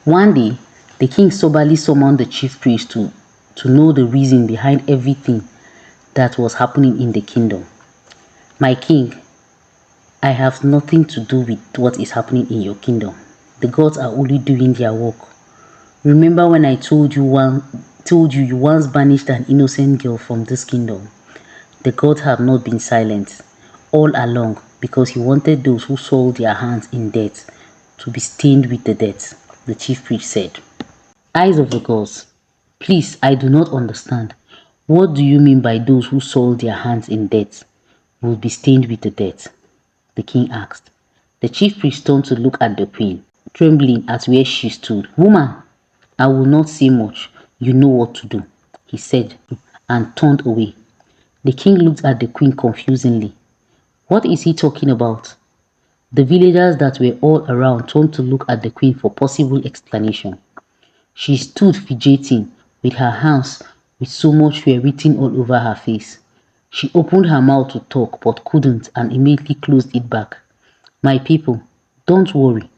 One day, the king soberly summoned the chief priest to know the reason behind everything that was happening in the kingdom. My king, I have nothing to do with what is happening in your kingdom. The gods are only doing their work. Remember when I told you you once banished an innocent girl from this kingdom? The gods have not been silent all along because he wanted those who soiled their hands in debt to be stained with the debt, the chief priest said. Eyes of the gods, please, I do not understand. What do you mean by those who soiled their hands in debt will be stained with the debt? The king asked. The chief priest turned to look at the queen, trembling at where she stood. Woman, I will not say much. You know what to do, he said, and turned away. The king looked at the queen confusedly. What is he talking about? The villagers that were all around turned to look at the queen for possible explanation. She stood fidgeting with her hands with so much fear written all over her face. She opened her mouth to talk but couldn't and immediately closed it back. My people, don't worry.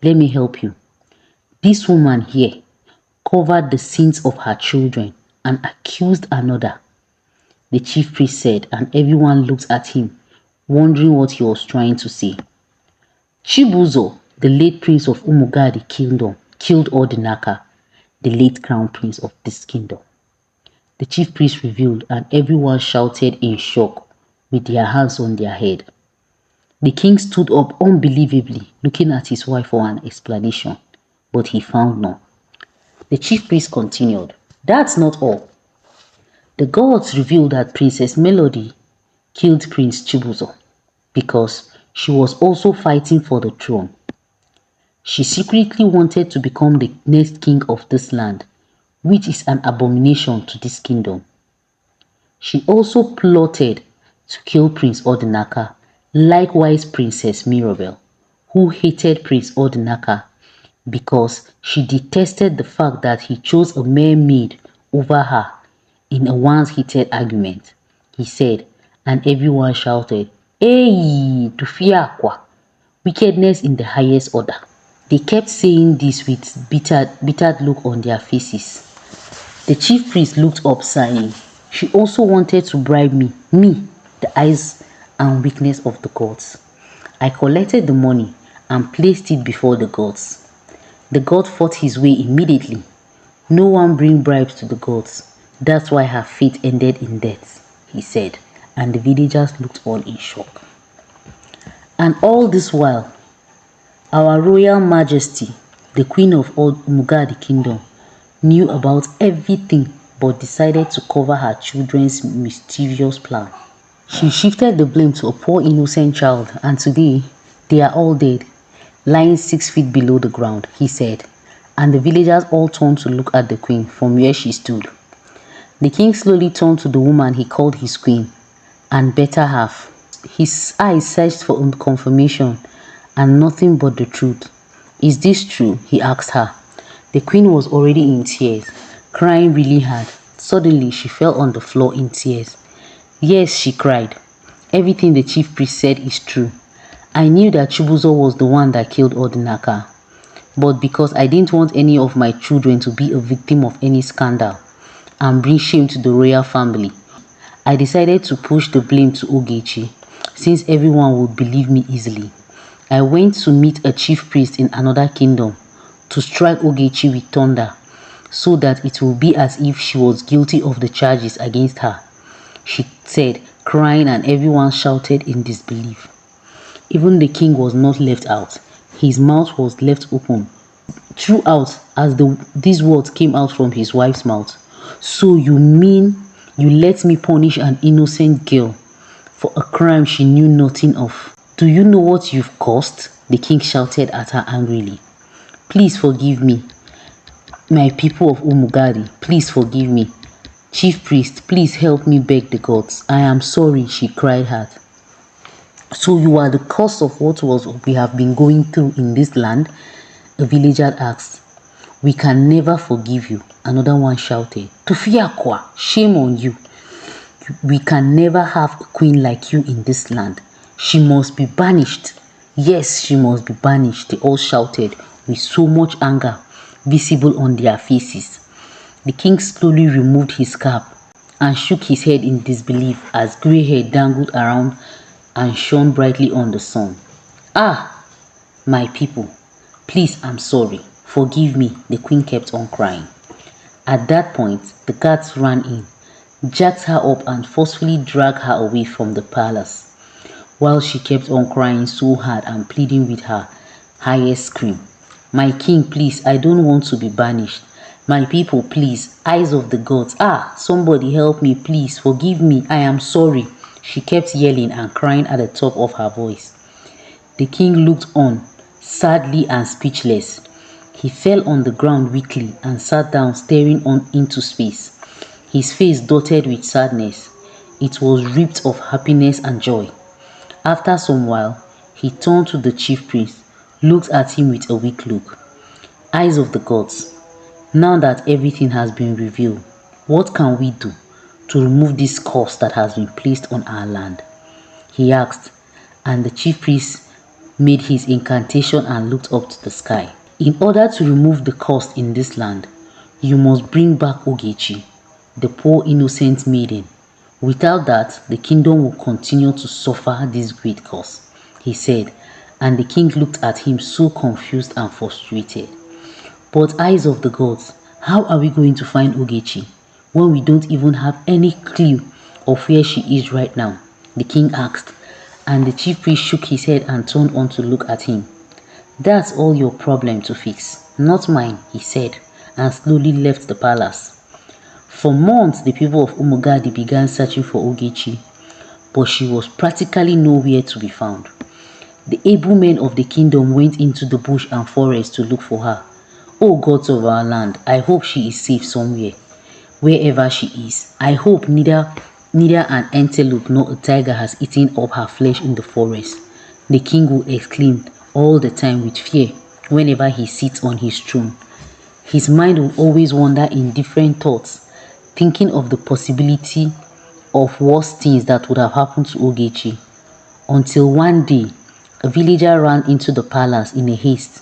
Let me help you. This woman here covered the sins of her children and accused another, the chief priest said, and everyone looked at him, wondering what he was trying to say. Chibuzo, the late prince of Umugadi kingdom, killed Odinaka, the late crown prince of this kingdom. The chief priest revealed, and everyone shouted in shock with their hands on their head. The king stood up unbelievably, looking at his wife for an explanation, but he found none. The chief priest continued, That's not all. The gods revealed that Princess Melody killed Prince Chibuzo because she was also fighting for the throne. She secretly wanted to become the next king of this land, which is an abomination to this kingdom. She also plotted to kill Prince Odinaka, likewise Princess Mirabel, who hated Prince Odinaka because she detested the fact that he chose a mere maid over her in a once-heated argument. He said, and everyone shouted, Hey, Tufiakwa, wickedness in the highest order. They kept saying this with bitter look on their faces. The chief priest looked up sighing. She also wanted to bribe me, the eyes and weakness of the gods. I collected the money and placed it before the gods. The god fought his way immediately. No one bring bribes to the gods. That's why her fate ended in death, he said, and the villagers looked all in shock. And all this while, our royal majesty, the queen of all Mugadi kingdom, knew about everything but decided to cover her children's mischievous plan. She shifted the blame to a poor innocent child, and today they are all dead, lying 6 feet below the ground, he said, and the villagers all turned to look at the queen from where she stood. The king slowly turned to the woman he called his queen and better half. His eyes searched for confirmation and nothing but the truth. Is this true? He asked her. The queen was already in tears, crying really hard. Suddenly, she fell on the floor in tears. Yes, she cried. Everything the chief priest said is true. I knew that Chibuzo was the one that killed Odinaka. But because I didn't want any of my children to be a victim of any scandal and bring shame to the royal family, I decided to push the blame to Ogechi, since everyone would believe me easily. I went to meet a chief priest in another kingdom to strike Ogechi with thunder, so that it will be as if she was guilty of the charges against her, she said, crying, and everyone shouted in disbelief. Even the king was not left out. His mouth was left open throughout as these words came out from his wife's mouth. So you mean you let me punish an innocent girl for a crime she knew nothing of? Do you know what you've caused? The king shouted at her angrily. Please forgive me, my people of Umugadi. Please forgive me. Chief priest, please help me beg the gods. I am sorry, she cried hard. So you are the cause of what we have been going through in this land? A villager asked. We can never forgive you, another one shouted. Tufiakwa, shame on you. We can never have a queen like you in this land. She must be banished. Yes, she must be banished, they all shouted with so much anger visible on their faces. The king slowly removed his cap and shook his head in disbelief as grey hair dangled around and shone brightly on the sun. "Ah, my people, please, I'm sorry. Forgive me," the queen kept on crying. At that point, the guards ran in, jacked her up and forcefully dragged her away from the palace, while she kept on crying so hard and pleading with her highest scream. "My king, please, I don't want to be banished. My people, please, eyes of the gods, somebody help me, please, forgive me, I am sorry," she kept yelling and crying at the top of her voice. The king looked on, sadly and speechless. He fell on the ground weakly and sat down staring on into space, his face dotted with sadness. It was ripped of happiness and joy. After some while, he turned to the chief priest, looked at him with a weak look. "Eyes of the gods, now that everything has been revealed, what can we do to remove this curse that has been placed on our land?" he asked, and the chief priest made his incantation and looked up to the sky. "In order to remove the curse in this land, you must bring back Ogechi, the poor innocent maiden. Without that, the kingdom will continue to suffer this great curse," he said, and the king looked at him so confused and frustrated. "But eyes of the gods, how are we going to find Ogechi when we don't even have any clue of where she is right now?" the king asked, and the chief priest shook his head and turned on to look at him. "That's all your problem to fix, not mine," he said, and slowly left the palace. For months, the people of Umugadi began searching for Ogechi, but she was practically nowhere to be found. The able men of the kingdom went into the bush and forest to look for her. "Oh gods of our land, I hope she is safe somewhere. Wherever she is, I hope neither an antelope nor a tiger has eaten up her flesh in the forest," the king would exclaim all the time with fear whenever he sits on his throne. His mind will always wander in different thoughts, thinking of the possibility of worse things that would have happened to Ogechi, until one day a villager ran into the palace in a haste,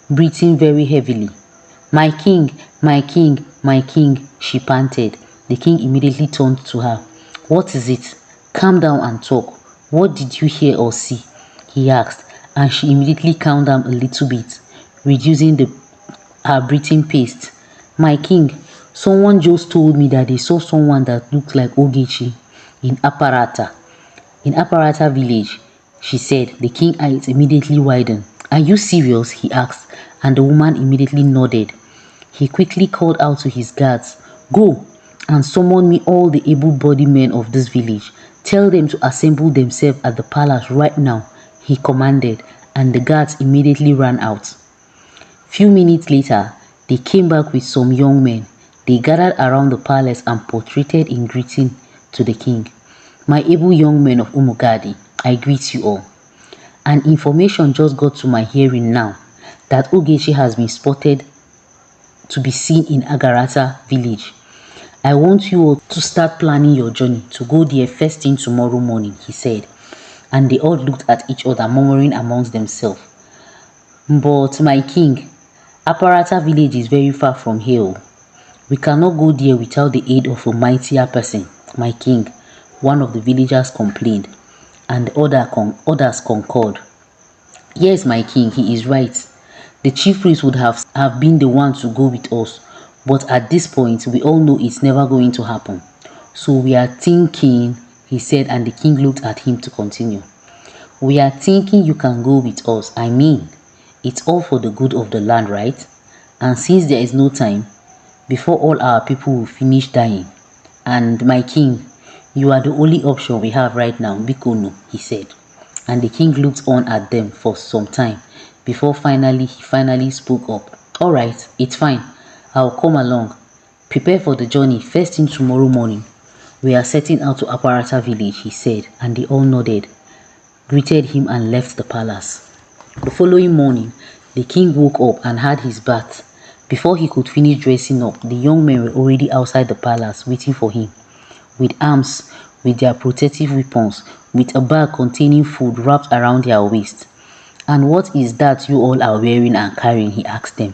breathing very heavily. "My king, my king, my king," she panted. The king immediately turned to her. "What is it? Calm down and talk. What did you hear or see?" he asked, and she immediately calmed down a little bit, reducing her breathing pace. "My king, someone just told me that they saw someone that looked like Ogechi in Aparata village," she said. The king's eyes immediately widened. "Are you serious?" he asked, and the woman immediately nodded. He quickly called out to his guards, "Go and summon me all the able-bodied men of this village. Tell them to assemble themselves at the palace right now," he commanded, and the guards immediately ran out. Few minutes later, they came back with some young men. They gathered around the palace and portraited in greeting to the king. "My able young men of Umugadi, I greet you all. An information just got to my hearing now that Ogechi has been spotted to be seen in Agarata village. I want you all to start planning your journey to go there first thing tomorrow morning," he said. And they all looked at each other, murmuring amongst themselves. "But my king, Aparata village is very far from here. We cannot go there without the aid of a mightier person, my king," one of the villagers complained, and the others concurred. "Yes, my king, he is right. The chief priest would have been the one to go with us, but at this point, we all know it's never going to happen. So we are thinking," he said, and the king looked at him to continue. "We are thinking you can go with us. I mean, it's all for the good of the land, right? And since there is no time, before all our people will finish dying. And my king, you are the only option we have right now, Bikono," he said. And the king looked on at them for some time before he finally spoke up. "All right, it's fine. I'll come along. Prepare for the journey first thing tomorrow morning. We are setting out to Aparata village," he said, and they all nodded, greeted him and left the palace. The following morning, the king woke up and had his bath. Before he could finish dressing up, the young men were already outside the palace waiting for him, with arms, with their protective weapons, with a bag containing food wrapped around their waist. "And what is that you all are wearing and carrying?" he asked them.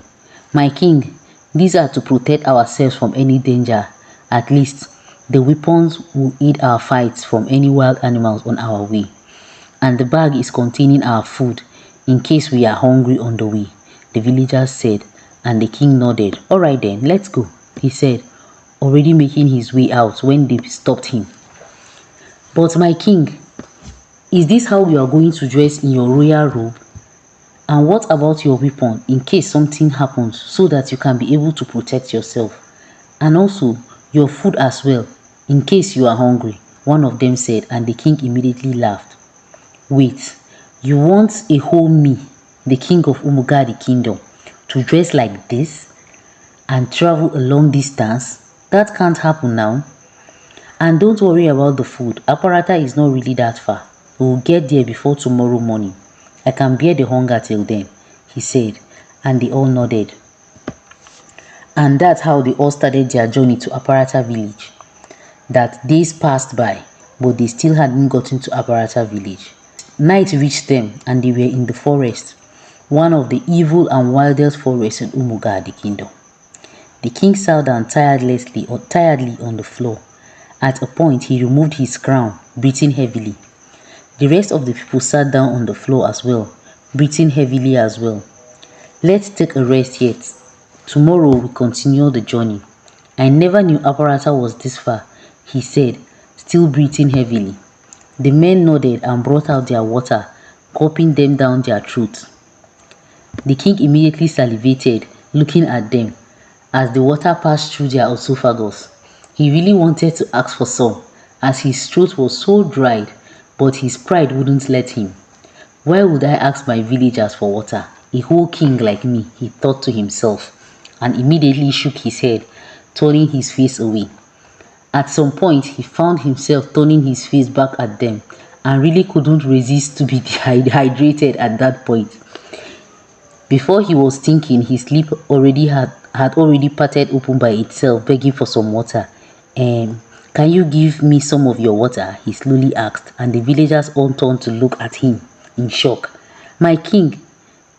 "My king, These are to protect ourselves from any danger. At least, the weapons will aid our fights from any wild animals on our way. And the bag is containing our food in case we are hungry on the way, the villagers said, and the king nodded. Alright then, let's go, he said, already making his way out when they stopped him. But my king, is this how you are going to dress in your royal robe? And what about your weapon in case something happens so that you can be able to protect yourself? And also your food as well in case you are hungry, one of them said, and the king immediately laughed. Wait, you want a whole me, the king of Umugadi kingdom, to dress like this and travel a long distance? That can't happen now. And don't worry about the food. Aparata is not really that far. We will get there before tomorrow morning. I can bear the hunger till then, he said, and they all nodded. And that's how they all started their journey to Aparata village. That days passed by, but they still hadn't gotten to Aparata village. Night reached them and they were in the forest, one of the evil and wildest forests in Umugadi kingdom. The king sat down tiredly on the floor. At a point, he removed his crown, breathing heavily. The rest of the people sat down on the floor as well, breathing heavily as well. Let's take a rest yet. Tomorrow we continue the journey. I never knew Aparata was this far, he said, still breathing heavily. The men nodded and brought out their water, gulping them down their throats. The king immediately salivated, looking at them, as the water passed through their esophagus. He really wanted to ask for some, as his throat was so dried, but his pride wouldn't let him. Why would I ask my villagers for water? A whole king like me, he thought to himself, and immediately shook his head, turning his face away. At some point, he found himself turning his face back at them and really couldn't resist to be dehydrated at that point. Before he was thinking, his lip had already parted open by itself, begging for some water. Can you give me some of your water? He slowly asked, and the villagers all turned to look at him in shock. My king,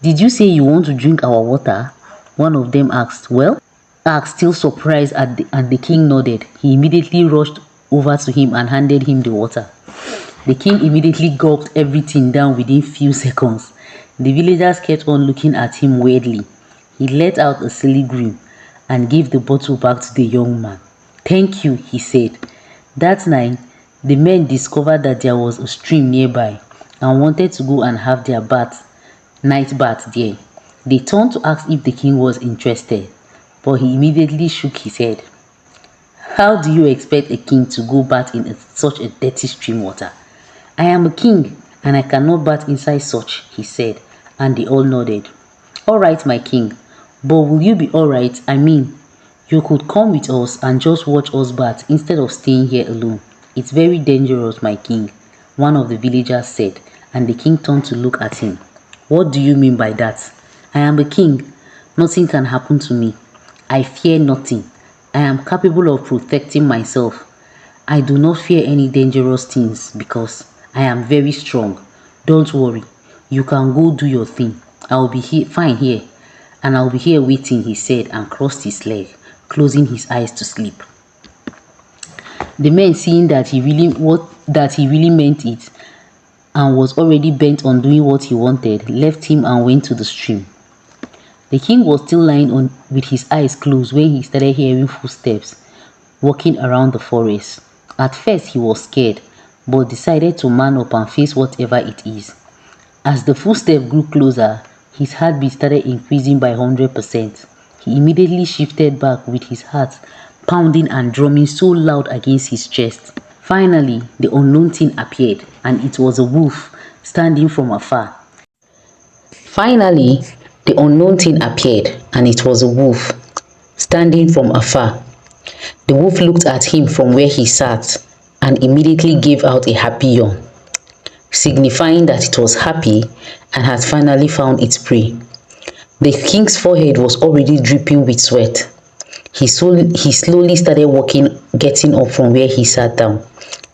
did you say you want to drink our water? One of them asked. Well, still surprised and the king nodded. He immediately rushed over to him and handed him the water. The king immediately gulped everything down within few seconds. The villagers kept on looking at him weirdly. He let out a silly grin and gave the bottle back to the young man. Thank you, he said. That night, the men discovered that there was a stream nearby and wanted to go and have their night bath there. They turned to ask if the king was interested, but he immediately shook his head. How do you expect a king to go bath in such a dirty stream water? I am a king and I cannot bath inside such, he said, and they all nodded. Alright, my king, but will you be alright? I mean, you could come with us and just watch us bath instead of staying here alone. It's very dangerous, my king, one of the villagers said, and the king turned to look at him. What do you mean by that? I am a king. Nothing can happen to me. I fear nothing. I am capable of protecting myself. I do not fear any dangerous things because I am very strong. Don't worry. You can go do your thing. I will be fine here. And I'll be here waiting, he said, and crossed his leg, closing his eyes to sleep. The men, seeing that he really meant it and was already bent on doing what he wanted, left him and went to the stream. The king was still lying with his eyes closed when he started hearing footsteps walking around the forest. At first he was scared, but decided to man up and face whatever it is. As the footsteps grew closer, his heartbeat started increasing by 100%. He immediately shifted back with his heart pounding and drumming so loud against his chest. Finally, the unknown thing appeared, and it was a wolf standing from afar. The wolf looked at him from where he sat and immediately gave out a happy yawn, signifying that it was happy and had finally found its prey. The king's forehead was already dripping with sweat. He slowly started getting up from where he sat down,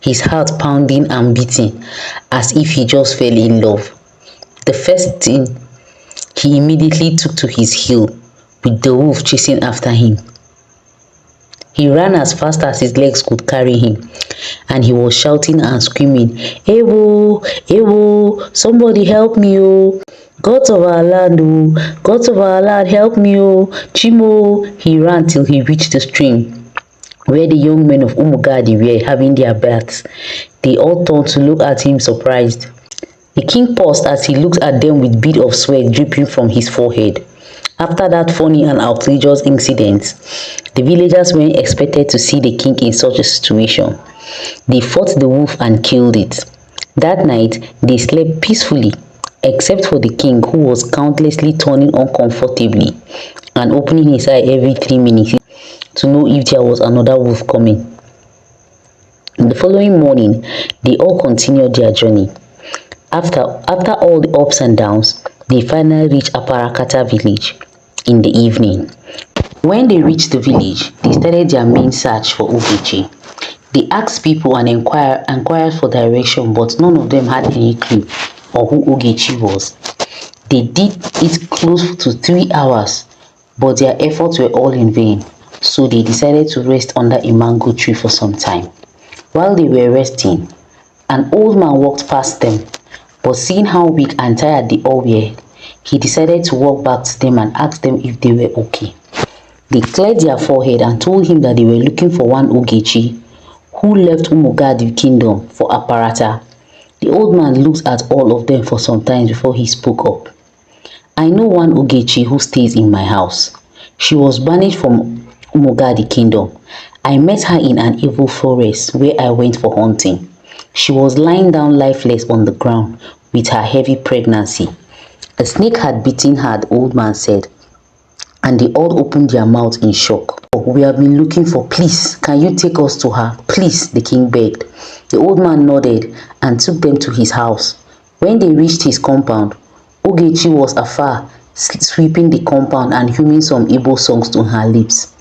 his heart pounding and beating as if he just fell in love. The first thing, he immediately took to his heel, with the wolf chasing after him. He ran as fast as his legs could carry him, and he was shouting and screaming, "Ewo, Ewo, somebody help me, oh! Gods of our land, oh! Gods of our land, help me, oh! Chimo!" He ran till he reached the stream where the young men of Umugadi were having their baths. They all turned to look at him surprised. The king paused as he looked at them with bead of sweat dripping from his forehead. After that funny and outrageous incident, the villagers weren't expected to see the king in such a situation. They fought the wolf and killed it. That night, they slept peacefully, except for the king, who was countlessly turning uncomfortably and opening his eye every 3 minutes to know if there was another wolf coming. The following morning, they all continued their journey. After all the ups and downs, they finally reached Aparakata village in the evening. When they reached the village, they started their main search for Ogechi. They asked people and inquired for direction, but none of them had any clue on who Ogechi was. They did it close to 3 hours, but their efforts were all in vain, so they decided to rest under a mango tree for some time. While they were resting, an old man walked past them, but seeing how weak and tired they all were, he decided to walk back to them and ask them if they were okay. They cleared their forehead and told him that they were looking for one Ogechi who left Umugadi kingdom for Aparata. The old man looked at all of them for some time before he spoke up. "I know one Ogechi who stays in my house. She was banished from Umugadi kingdom. I met her in an evil forest where I went for hunting. She was lying down lifeless on the ground with her heavy pregnancy. A snake had bitten her," the old man said, and they all opened their mouths in shock. "We have been looking for, please, can you take us to her? Please," the king begged. The old man nodded and took them to his house. When they reached his compound, Ogechi was afar, sweeping the compound and humming some Igbo songs to her lips,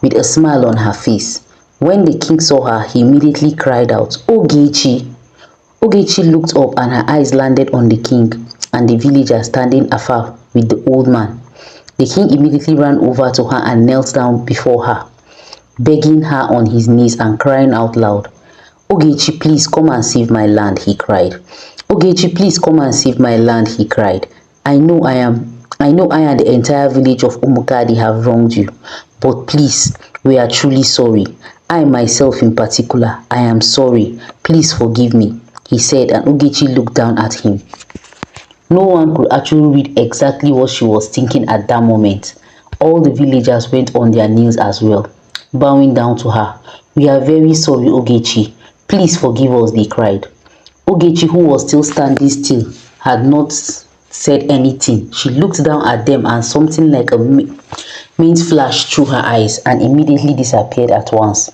with a smile on her face. When the king saw her, he immediately cried out, "Ogechi!" Ogechi looked up and her eyes landed on the king and the villagers standing afar with the old man. The king immediately ran over to her and knelt down before her, begging her on his knees and crying out loud. "Ogechi, please come and save my land," he cried. "Ogechi, please come and save my land," he cried. I know I and the entire village of Umugadi have wronged you, but please, we are truly sorry. I myself in particular, I am sorry. Please forgive me," he said, and Ogechi looked down at him. No one could actually read exactly what she was thinking at that moment. All the villagers went on their knees as well, bowing down to her. "We are very sorry, Ogechi. Please forgive us," they cried. Ogechi, who was still standing still, had not said anything. She looked down at them and something like a mint flashed through her eyes and immediately disappeared at once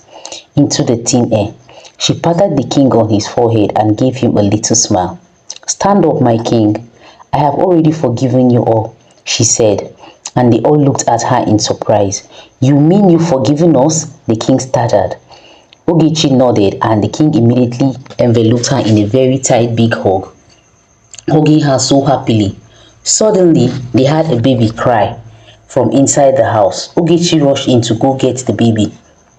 into the thin air. She patted the king on his forehead and gave him a little smile. "Stand up, my king. I have already forgiven you all," she said, and they all looked at her in surprise. "You mean you've forgiven us?" the king stuttered. Ogechi nodded, and the king immediately enveloped her in a very tight big hug, hugging her so happily. Suddenly, they heard a baby cry from inside the house. Ogechi rushed in to go get the baby.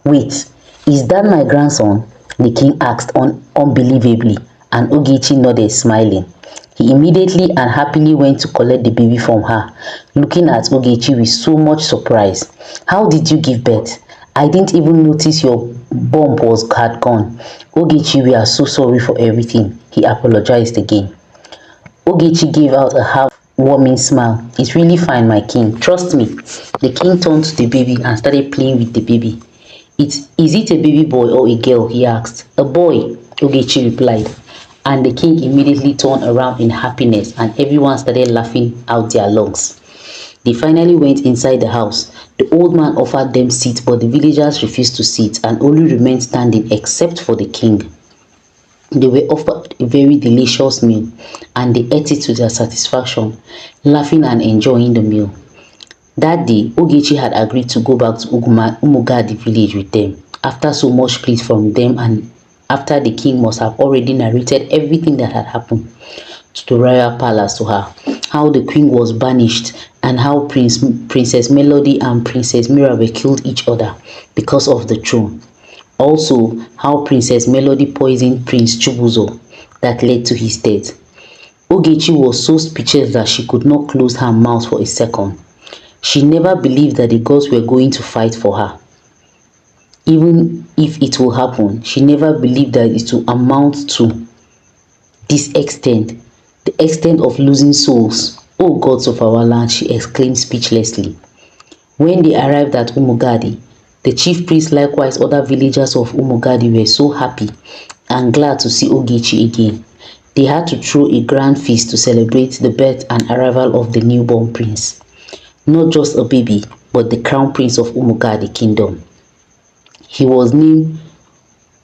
"Wait, is that my grandson?" the king asked unbelievably, and Ogechi nodded, smiling. He immediately and happily went to collect the baby from her, looking at Ogechi with so much surprise. "How did you give birth? I didn't even notice your bump had gone." "Ogechi, we are so sorry for everything," he apologized again. Ogechi gave out a half-warming smile. "It's really fine, my king. Trust me." The king turned to the baby and started playing with the baby. Is it a baby boy or a girl?" he asked. "A boy," Ogechi replied. And the king immediately turned around in happiness and everyone started laughing out their lungs. They finally went inside the house. The old man offered them seats, but the villagers refused to sit and only remained standing except for the king. They were offered a very delicious meal and they ate it to their satisfaction, laughing and enjoying the meal. That day, Ogechi had agreed to go back to Umugadi village with them after so much pleas from them and after the king must have already narrated everything that had happened to the royal palace to her, how the queen was banished and how Princess Melody and Princess Mira were killed each other because of the throne. Also, how Princess Melody poisoned Prince Chubuzo that led to his death. Ogechi was so speechless that she could not close her mouth for a second. She never believed that the gods were going to fight for her. Even if it will happen, she never believed that it will amount to this extent, the extent of losing souls. "O gods of our land," she exclaimed speechlessly. When they arrived at Umugadi, the chief priest, likewise other villagers of Umugadi, were so happy and glad to see Ogechi again. They had to throw a grand feast to celebrate the birth and arrival of the newborn prince. Not just a baby, but the crown prince of Umugadi kingdom. He was named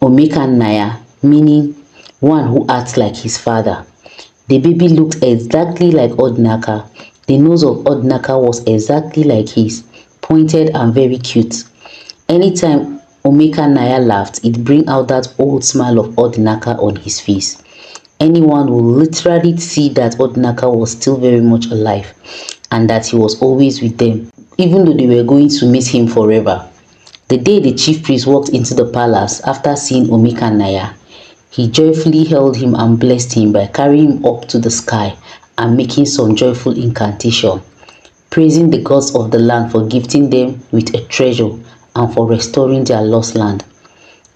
Omekanaya, meaning one who acts like his father. The baby looked exactly like Odinaka. The nose of Odinaka was exactly like his, pointed and very cute. Anytime Omekanaya laughed, it bring out that old smile of Odinaka on his face. Anyone would literally see that Odinaka was still very much alive and that he was always with them, even though they were going to miss him forever. The day the chief priest walked into the palace after seeing Omekanaya, he joyfully held him and blessed him by carrying him up to the sky and making some joyful incantation, praising the gods of the land for gifting them with a treasure and for restoring their lost land.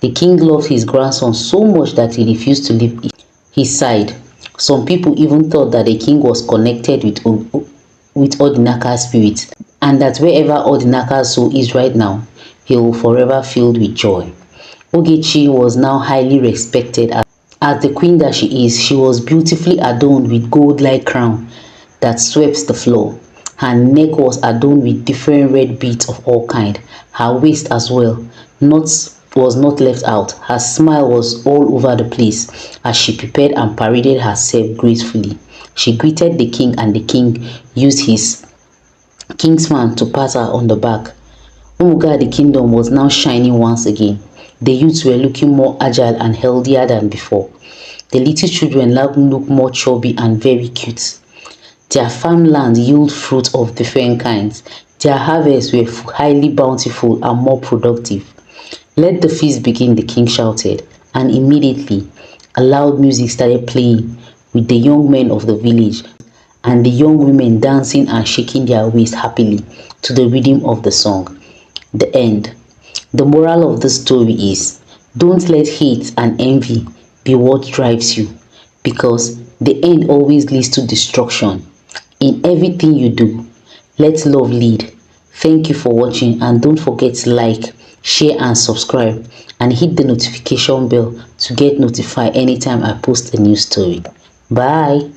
The king loved his grandson so much that he refused to leave his side. Some people even thought that the king was connected with Odinaka's spirit, and that wherever Odinaka's soul is right now, he will forever filled with joy. Ogechi was now highly respected as the queen that she is. She was beautifully adorned with gold-like crown that swept the floor. Her neck was adorned with different red beads of all kind. Her waist as well was not left out. Her smile was all over the place as she prepared and paraded herself gracefully. She greeted the king, and the king used his kingsman to pat her on the back. Umugadi kingdom was now shining once again. The youths were looking more agile and healthier than before. The little children now looked more chubby and very cute. Their farmlands yield fruit of different kinds. Their harvests were highly bountiful and more productive. "Let the feast begin," the king shouted, and immediately a loud music started playing, with the young men of the village and the young women dancing and shaking their waists happily to the rhythm of the song. The end. The moral of the story is, don't let hate and envy be what drives you, because the end always leads to destruction. In everything you do, let love lead. Thank you for watching, and don't forget to like, share and subscribe, and hit the notification bell to get notified anytime I post a new story. Bye.